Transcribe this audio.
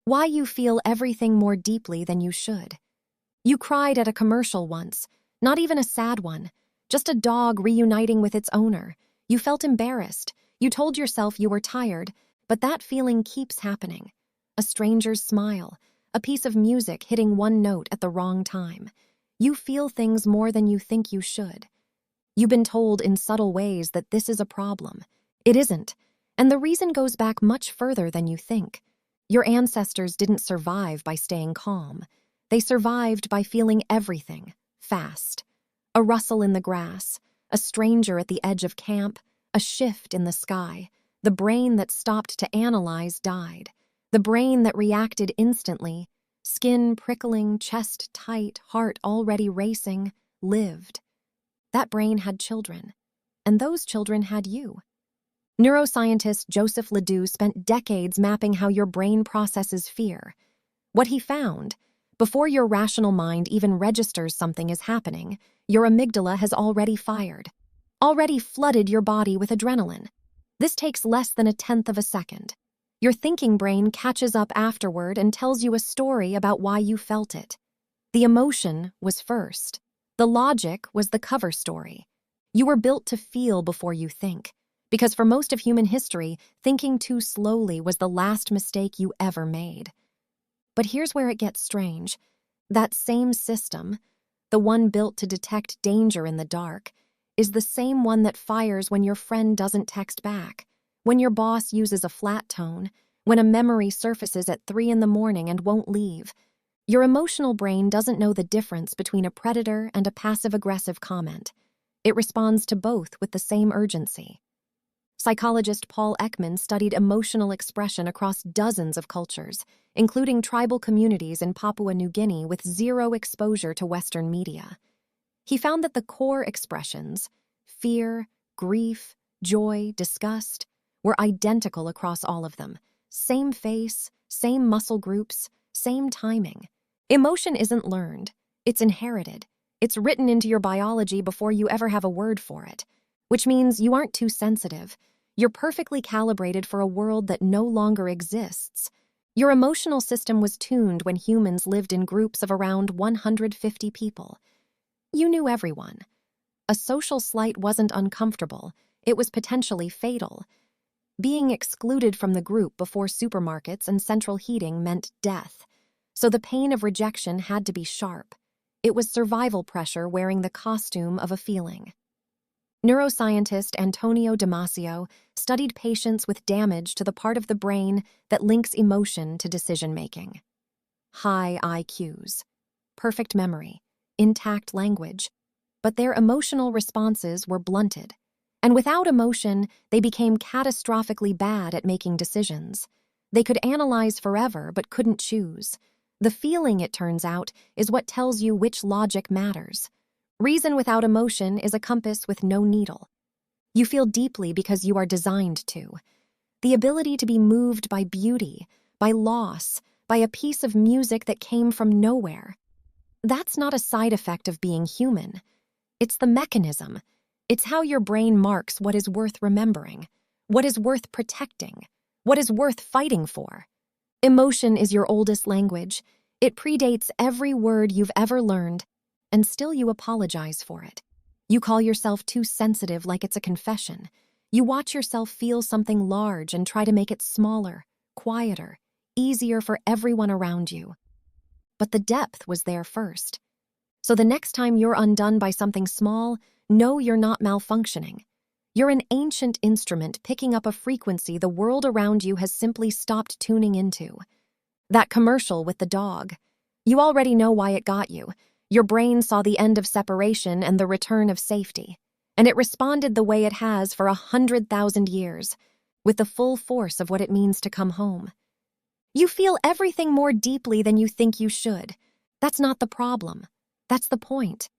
Why you feel everything more deeply than you should. You cried at a commercial once, not even a sad one, just a dog reuniting with its owner. You felt embarrassed. You told yourself you were tired, but that feeling keeps happening. A stranger's smile, a piece of music hitting one note at the wrong time. You feel things more than you think you should. You've been told in subtle ways that this is a problem. It isn't, and the reason goes back much further than you think. Your ancestors didn't survive by staying calm. They survived by feeling everything, fast. A rustle in the grass, a stranger at the edge of camp, a shift in the sky. The brain that stopped to analyze died. The brain that reacted instantly, skin prickling, chest tight, heart already racing, lived. That brain had children, and those children had you. Neuroscientist Joseph LeDoux spent decades mapping how your brain processes fear. What he found, before your rational mind even registers something is happening, your amygdala has already fired, already flooded your body with adrenaline. This takes less than 1/10 of a second. Your thinking brain catches up afterward and tells you a story about why you felt it. The emotion was first. The logic was the cover story. You were built to feel before you think, because for most of human history, thinking too slowly was the last mistake you ever made. But here's where it gets strange. That same system, the one built to detect danger in the dark, is the same one that fires when your friend doesn't text back, when your boss uses a flat tone, when a memory surfaces at 3 in the morning and won't leave. Your emotional brain doesn't know the difference between a predator and a passive-aggressive comment. It responds to both with the same urgency. Psychologist Paul Ekman studied emotional expression across dozens of cultures, including tribal communities in Papua New Guinea with zero exposure to Western media. He found that the core expressions, fear, grief, joy, disgust, were identical across all of them. Same face, same muscle groups, same timing. Emotion isn't learned, it's inherited. It's written into your biology before you ever have a word for it, which means you aren't too sensitive. You're perfectly calibrated for a world that no longer exists. Your emotional system was tuned when humans lived in groups of around 150 people. You knew everyone. A social slight wasn't uncomfortable, it was potentially fatal. Being excluded from the group before supermarkets and central heating meant death, so the pain of rejection had to be sharp. It was survival pressure wearing the costume of a feeling. Neuroscientist Antonio Damasio studied patients with damage to the part of the brain that links emotion to decision-making. High IQs, perfect memory, intact language, but their emotional responses were blunted. And without emotion, they became catastrophically bad at making decisions. They could analyze forever but couldn't choose. The feeling, it turns out, is what tells you which logic matters. Reason without emotion is a compass with no needle. You feel deeply because you are designed to. The ability to be moved by beauty, by loss, by a piece of music that came from nowhere. That's not a side effect of being human. It's the mechanism. It's how your brain marks what is worth remembering, what is worth protecting, what is worth fighting for. Emotion is your oldest language. It predates every word you've ever learned, and still you apologize for it. You call yourself too sensitive like it's a confession. You watch yourself feel something large and try to make it smaller, quieter, easier for everyone around you. But the depth was there first. So the next time you're undone by something small, know you're not malfunctioning. You're an ancient instrument picking up a frequency the world around you has simply stopped tuning into. That commercial with the dog. You already know why it got you. Your brain saw the end of separation and the return of safety, and it responded the way it has for 100,000 years, with the full force of what it means to come home. You feel everything more deeply than you think you should. That's not the problem. That's the point.